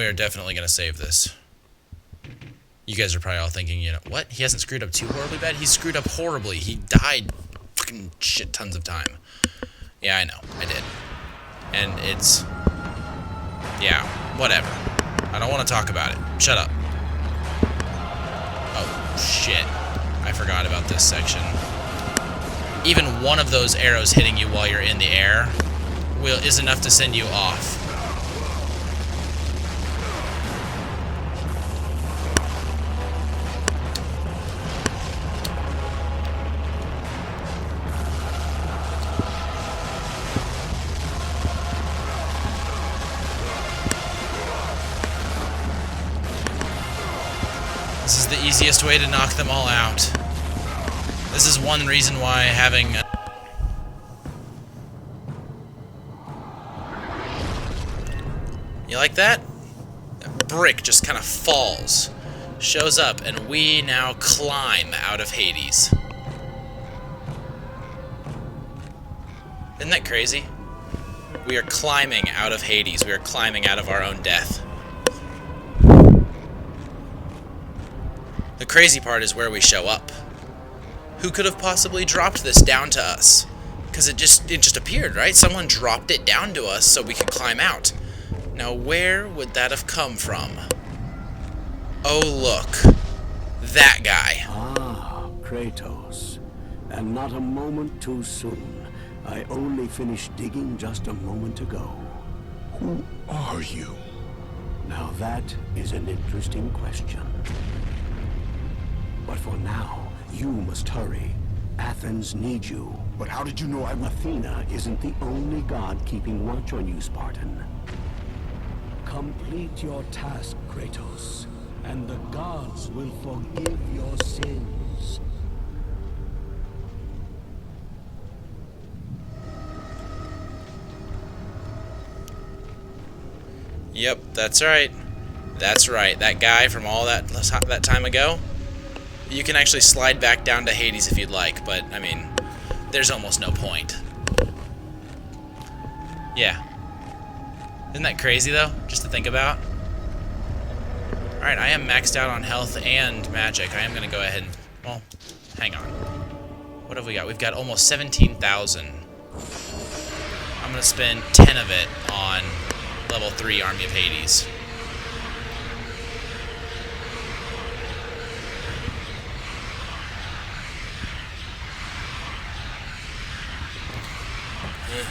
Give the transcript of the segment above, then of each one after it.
We are definitely going to save this. You guys are probably all thinking, you know, what? He hasn't screwed up too horribly bad? He screwed up horribly. He died fucking shit tons of time. Yeah, I know. I did. And it's... yeah, whatever. I don't want to talk about it. Shut up. Oh, shit. I forgot about this section. Even one of those arrows hitting you while you're in the air is enough to send you off. This is the easiest way to knock them all out. This is one reason why having... You like that? That brick just kind of falls, shows up, and we now climb out of Hades. Isn't that crazy? We are climbing out of Hades. We are climbing out of our own death. The crazy part is where we show up. Who could have possibly dropped this down to us? Because it just appeared, right? Someone dropped it down to us so we could climb out. Now, where would that have come from? Oh, look. That guy. Ah, Kratos. And not a moment too soon. I only finished digging just a moment ago. Who are you? Now that is an interesting question. But for now, you must hurry. Athens needs you. But how did you know I would... Athena isn't the only god keeping watch on you, Spartan. Complete your task, Kratos, and the gods will forgive your sins. Yep, that's right. That's right. That guy from all that time ago, you can actually slide back down to Hades if you'd like, but, I mean, there's almost no point. Yeah. Isn't that crazy, though, just to think about? Alright, I am maxed out on health and magic. I am going to go ahead and... well, hang on. What have we got? We've got almost 17,000. I'm going to spend 10 of it on level 3 Army of Hades.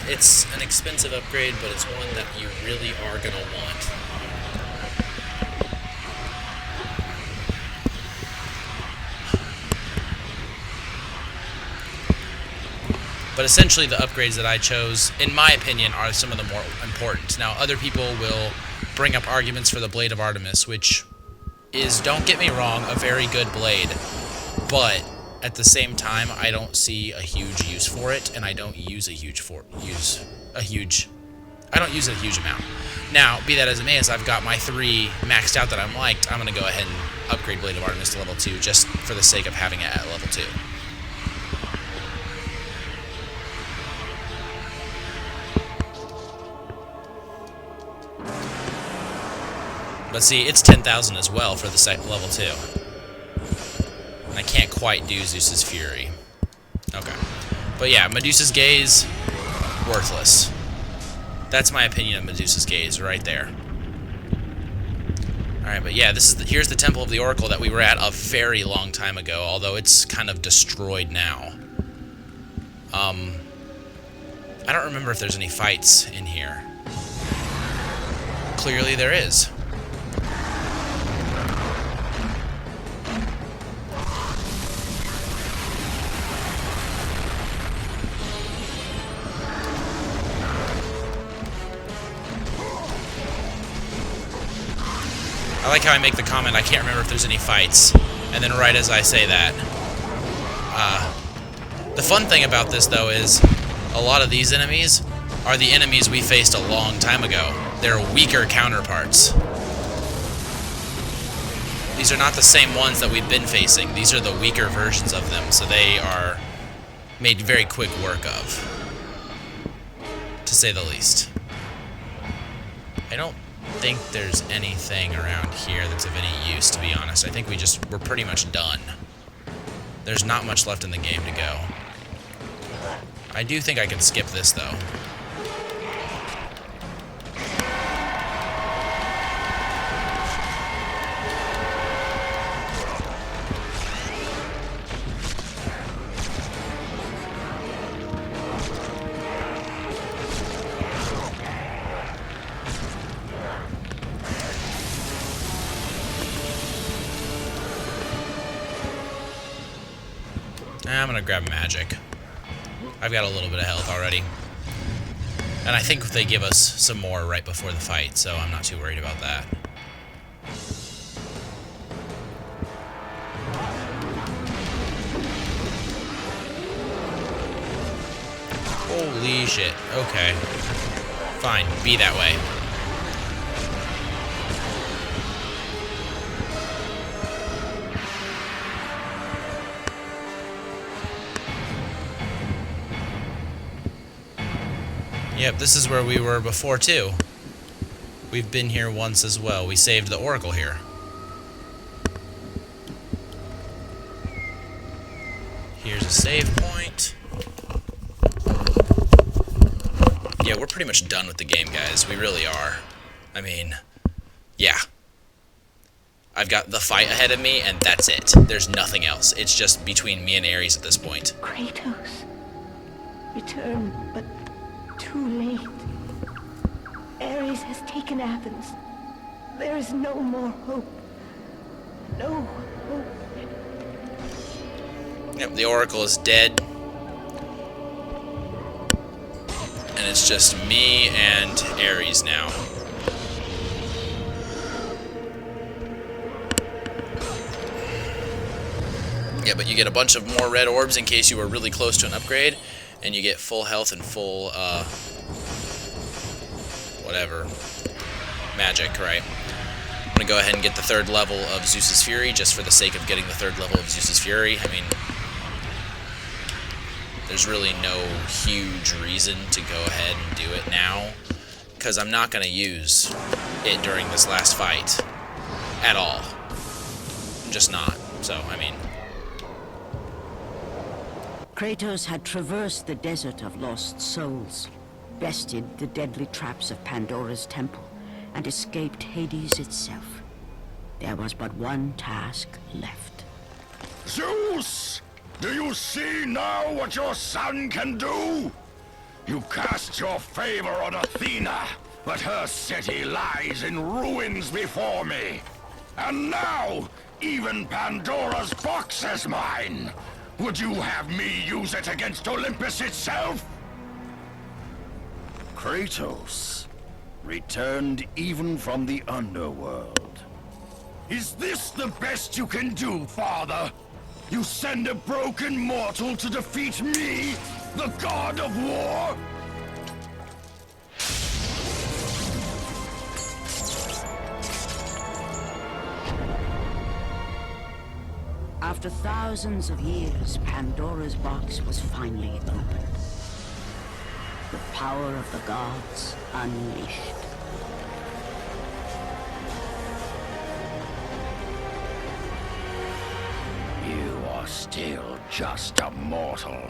It's an expensive upgrade, but it's one that you really are going to want. But essentially the upgrades that I chose, in my opinion, are some of the more important. Now, other people will bring up arguments for the Blade of Artemis, which is, don't get me wrong, a very good blade. But at the same time, I don't see a huge use for it, and I don't use a huge amount. Now, be that as it may, as I've got my 3 maxed out that I'm liked, I'm going to go ahead and upgrade Blade of Artemis to level 2, just for the sake of having it at level 2. But see, it's 10,000 as well for the level 2. And I can't quite do Zeus's Fury. Okay. But yeah, Medusa's Gaze, worthless. That's my opinion of Medusa's Gaze right there. Alright, but yeah, here's the Temple of the Oracle that we were at a very long time ago, although it's kind of destroyed now. I don't remember if there's any fights in here. Clearly there is. I like how I make the comment, I can't remember if there's any fights, and then right as I say that. The fun thing about this, though, is a lot of these enemies are the enemies we faced a long time ago. They're weaker counterparts. These are not the same ones that we've been facing. These are the weaker versions of them, so they are made very quick work of, to say the least. I don't think there's anything around here that's of any use, to be honest. I think we're pretty much done. There's not much left in the game to go. I do think I can skip this, though. I'm gonna grab magic. I've got a little bit of health already. And I think they give us some more right before the fight, so I'm not too worried about that. Holy shit. Okay. Fine. Be that way. Yep, this is where we were before, too. We've been here once as well. We saved the Oracle here. Here's a save point. Yeah, we're pretty much done with the game, guys. We really are. I mean, yeah. I've got the fight ahead of me, and that's it. There's nothing else. It's just between me and Ares at this point. Kratos, return, but too late. Ares has taken Athens. There is no more hope. No hope. Yep, the Oracle is dead. And it's just me and Ares now. Yeah, but you get a bunch of more red orbs in case you were really close to an upgrade. And you get full health and full, whatever. Magic, right? I'm gonna go ahead and get the 3rd level of Zeus's Fury, just for the sake of getting the 3rd level of Zeus's Fury. I mean, there's really no huge reason to go ahead and do it now, because I'm not gonna use it during this last fight. At all. I'm just not. So, I mean... Kratos had traversed the desert of lost souls, bested the deadly traps of Pandora's temple, and escaped Hades itself. There was but one task left. Zeus! Do you see now what your son can do? You cast your favor on Athena, but her city lies in ruins before me. And now, even Pandora's box is mine. Would you have me use it against Olympus itself? Kratos, returned even from the underworld. Is this the best you can do, Father? You send a broken mortal to defeat me, the god of war? After thousands of years, Pandora's box was finally opened. The power of the gods unleashed. You are still just a mortal.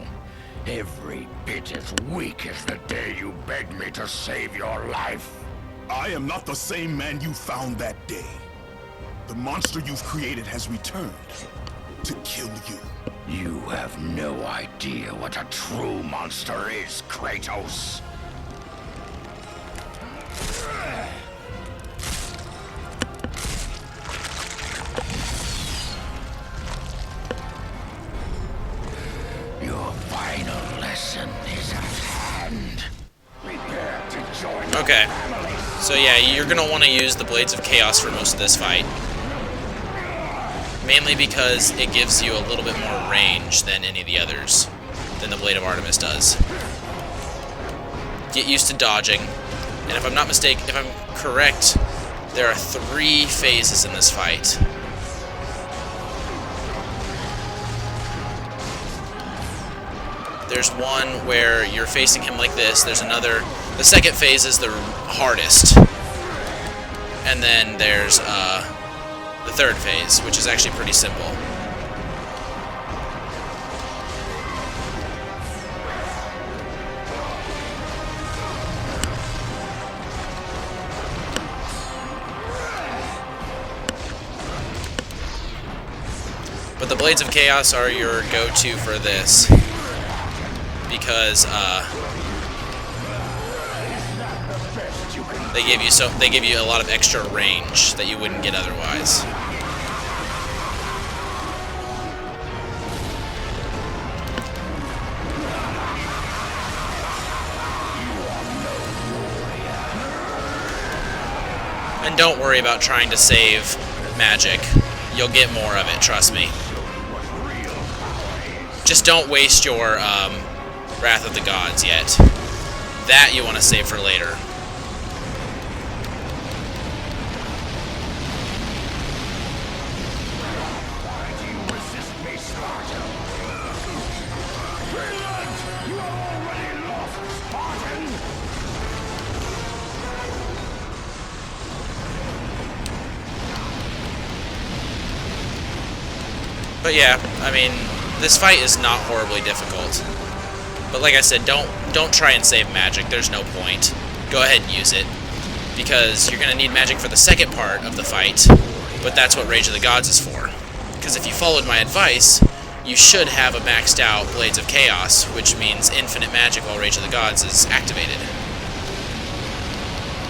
Every bit as weak as the day you begged me to save your life. I am not the same man you found that day. The monster you've created has returned to kill you. You have no idea what a true monster is, Kratos. Your final lesson is at hand. Prepare to join the Okay. family. So yeah, you're gonna want to use the Blades of Chaos for most of this fight. Mainly because it gives you a little bit more range than any of the others, than the Blade of Artemis does. Get used to dodging, and if I'm not mistaken, if I'm correct, there are 3 phases in this fight. There's one where you're facing him like this, there's another, the second phase is the hardest. And then there's the third phase, which is actually pretty simple. But the Blades of Chaos are your go-to for this, because they give you a lot of extra range that you wouldn't get otherwise. And don't worry about trying to save magic. You'll get more of it, trust me. Just don't waste your Wrath of the Gods yet. That you want to save for later. But yeah, I mean, this fight is not horribly difficult. But like I said, don't try and save magic. There's no point. Go ahead and use it, because you're going to need magic for the second part of the fight, but that's what Rage of the Gods is for. Because if you followed my advice, you should have a maxed out Blades of Chaos, which means infinite magic while Rage of the Gods is activated.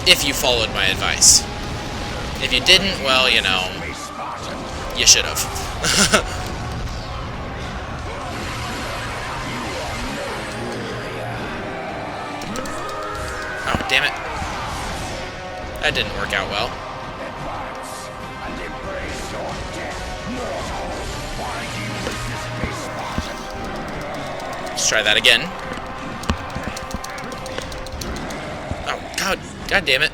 If you followed my advice. If you didn't, well, you know, you should have. Oh, damn it. That didn't work out well. Let's try that again. Oh, God damn it.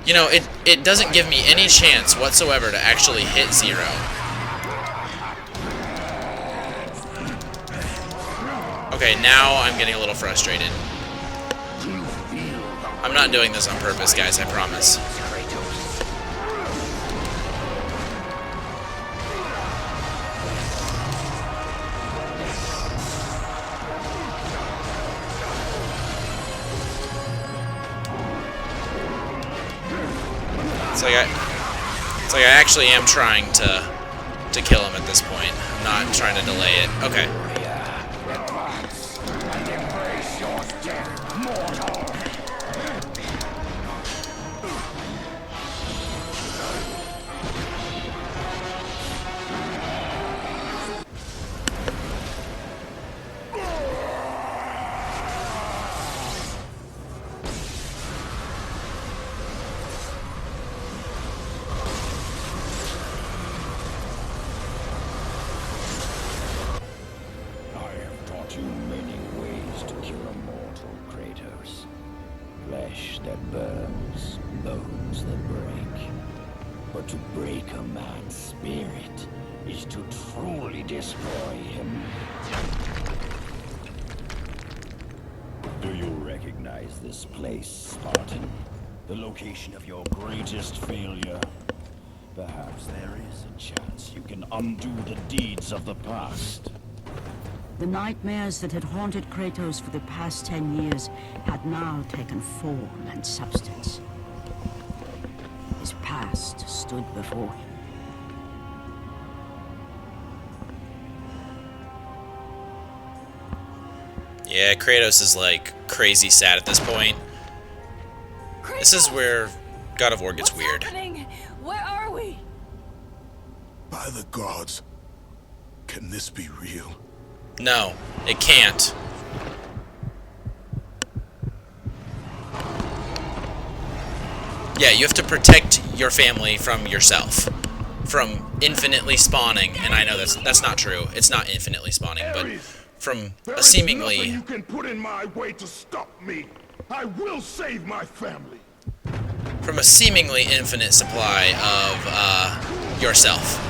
You know, it doesn't give me any chance whatsoever to actually hit 0. Okay, now I'm getting a little frustrated. I'm not doing this on purpose, guys, I promise. It's like I actually am trying to kill him at this point. I'm not trying to delay it. Okay. Too many ways to kill a mortal, Kratos. Flesh that burns, bones that break. But to break a man's spirit is to truly destroy him. Do you recognize this place, Spartan? The location of your greatest failure? Perhaps there is a chance you can undo the deeds of the past. The nightmares that had haunted Kratos for the past 10 years had now taken form and substance. His past stood before him. Yeah, Kratos is like crazy sad at this point. Kratos! This is where God of War gets weird. Happening? Where are we? By the gods, can this be real? No, it can't. Yeah, you have to protect your family from yourself. From infinitely spawning, and I know that's not true. It's not infinitely spawning, but from a seemingly... Nothing you can put in my way to stop me. I will save my family. From a seemingly infinite supply of yourself.